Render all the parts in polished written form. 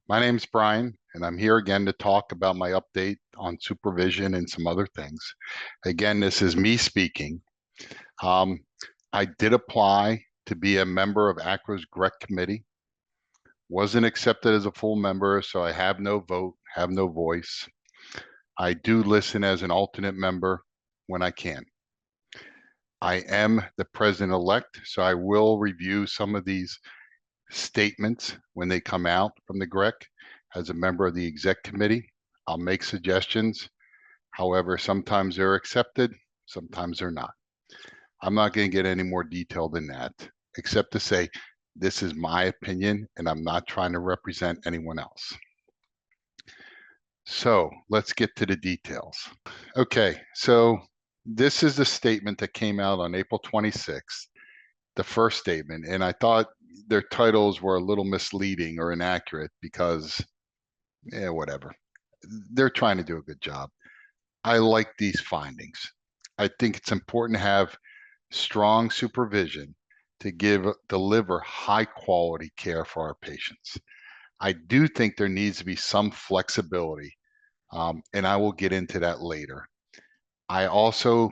My name's Brian, and I'm here again to talk about my update on supervision and some other things. Again, this is me speaking. Um, I did apply to be a member of ACRA's GREC committee, wasn't accepted as a full member, so I have no vote, have no voice. I do listen as an alternate member when I can. I am the president-elect, so I will review some of these statements when they come out from the GREC as a member of the exec committee. I'll make suggestions. However, sometimes they're accepted, sometimes they're not. I'm not going to get any more detailed than that, except to say this is my opinion and I'm not trying to represent anyone else. So let's get to the details. Okay, so this is the statement that came out on April 26th, the first statement, and I thought their titles were a little misleading or inaccurate because, whatever. They're trying to do a good job. I like these findings. I think it's important to have strong supervision to deliver high quality care for our patients. I do think there needs to be some flexibility, and I will get into that later. I also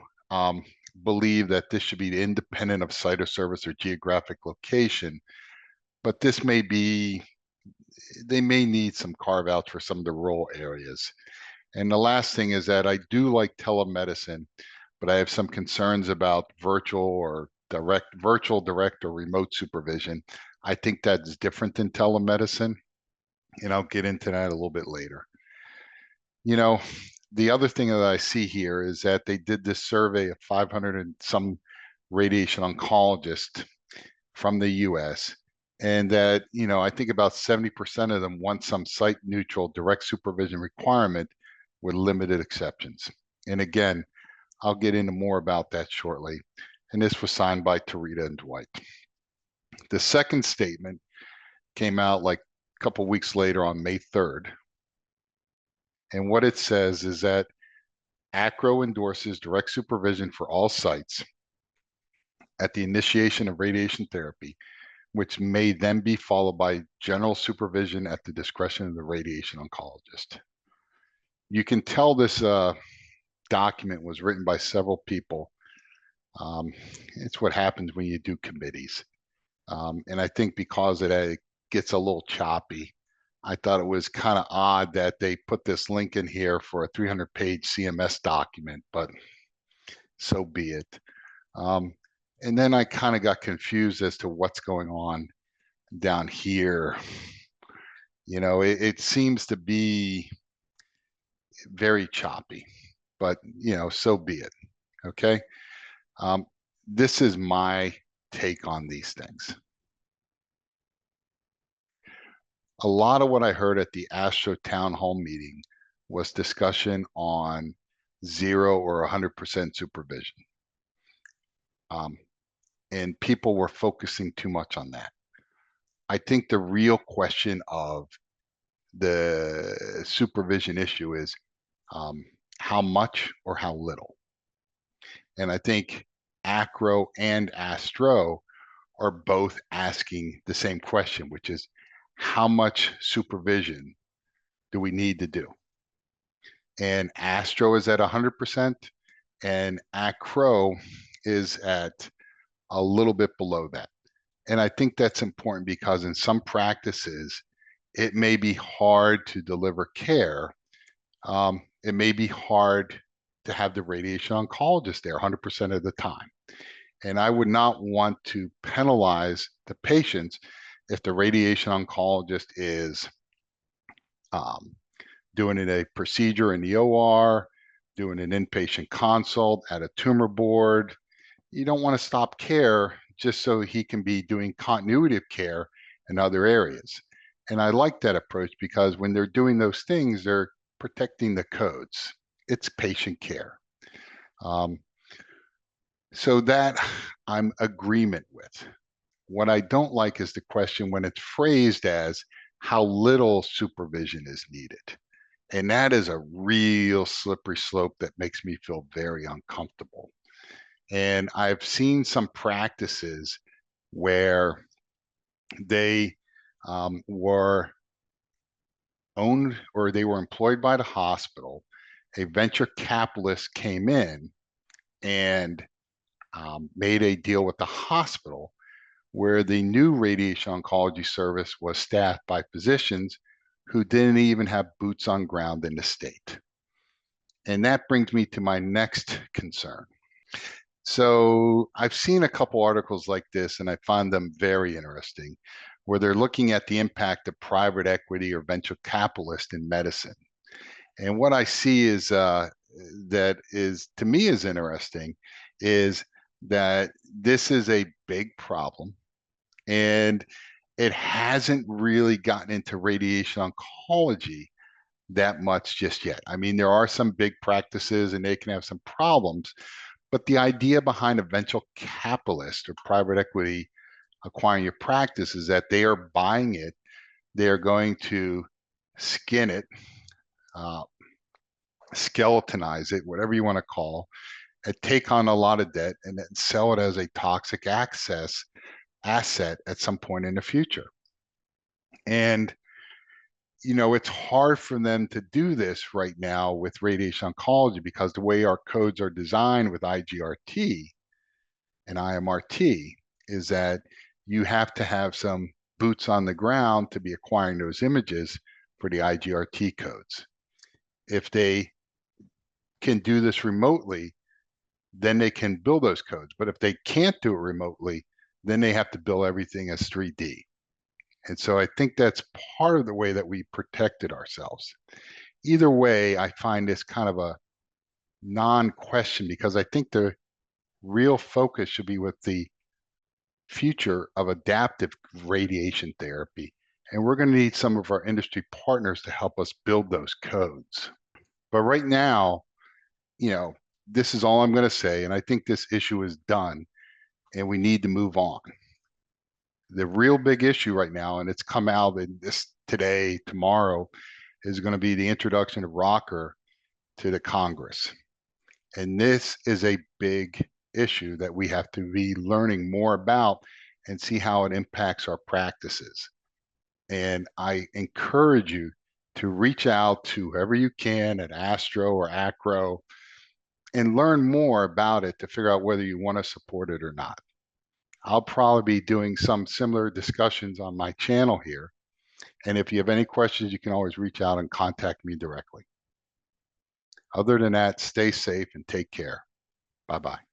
believe that this should be independent of site of service or geographic location, but this may be, they may need some carve outs for some of the rural areas. And the last thing is that I do like telemedicine, but I have some concerns about virtual, direct, or remote supervision. I think that's different than telemedicine, and I'll get into that a little bit later. You know, the other thing that I see here is that they did this survey of 500 and some radiation oncologists from the US, and that, I think about 70% of them want some site neutral direct supervision requirement with limited exceptions. And again, I'll get into more about that shortly. And this was signed by Tarita and Dwight. The second statement came out like a couple weeks later on May 3rd. And what it says is that ACRO endorses direct supervision for all sites at the initiation of radiation therapy, which may then be followed by general supervision at the discretion of the radiation oncologist. You can tell this document was written by several people. It's what happens when you do committees. And I think because of that, it gets a little choppy. I thought it was kind of odd that they put this link in here for a 300-page CMS document, but so be it. And then I kind of got confused as to what's going on down here. It seems to be very choppy, but so be it. Okay. This is my take on these things. A lot of what I heard at the Astro town hall meeting was discussion on 0 or 100% supervision. And people were focusing too much on that. I think the real question of the supervision issue is how much or how little. And I think ACRO and ASTRO are both asking the same question, which is how much supervision do we need to do? And ASTRO is at 100%, and ACRO is at a little bit below that. And I think that's important because in some practices, it may be hard to deliver care. It may be hard to have the radiation oncologist there 100% of the time. And I would not want to penalize the patients if the radiation oncologist is doing a procedure in the OR, doing an inpatient consult at a tumor board. You don't want to stop care just so he can be doing continuity of care in other areas. And I like that approach because when they're doing those things, they're protecting the codes. It's patient care. So that I'm agreement with. What I don't like is the question when it's phrased as how little supervision is needed. And that is a real slippery slope that makes me feel very uncomfortable. And I've seen some practices where they were owned or they were employed by the hospital. A venture capitalist came in and made a deal with the hospital where the new radiation oncology service was staffed by physicians who didn't even have boots on ground in the state. And that brings me to my next concern. So I've seen a couple articles like this, and I find them very interesting, where they're looking at the impact of private equity or venture capitalists in medicine. And what I see is that is to me is interesting is that this is a big problem, and it hasn't really gotten into radiation oncology that much just yet. I mean, there are some big practices, and they can have some problems, but the idea behind a venture capitalist or private equity acquiring your practice is that they are buying it, they are going to skin it, uh, skeletonize it, whatever you want to call, and take on a lot of debt and then sell it as a toxic asset at some point in the future. And it's hard for them to do this right now with radiation oncology because the way our codes are designed with IGRT and IMRT is that you have to have some boots on the ground to be acquiring those images for the IGRT codes. If they can do this remotely, then they can build those codes. But if they can't do it remotely, then they have to build everything as 3D. And so I think that's part of the way that we protected ourselves. Either way, I find this kind of a non-question because I think the real focus should be with the future of adaptive radiation therapy. And we're going to need some of our industry partners to help us build those codes. But right now, this is all I'm going to say. And I think this issue is done and we need to move on. The real big issue right now, and it's come out in this today, tomorrow, is going to be the introduction of ROCR to the Congress. And this is a big issue that we have to be learning more about and see how it impacts our practices. And I encourage you to reach out to whoever you can at Astro or Acro and learn more about it to figure out whether you want to support it or not. I'll probably be doing some similar discussions on my channel here. And if you have any questions, you can always reach out and contact me directly. Other than that, stay safe and take care. Bye-bye.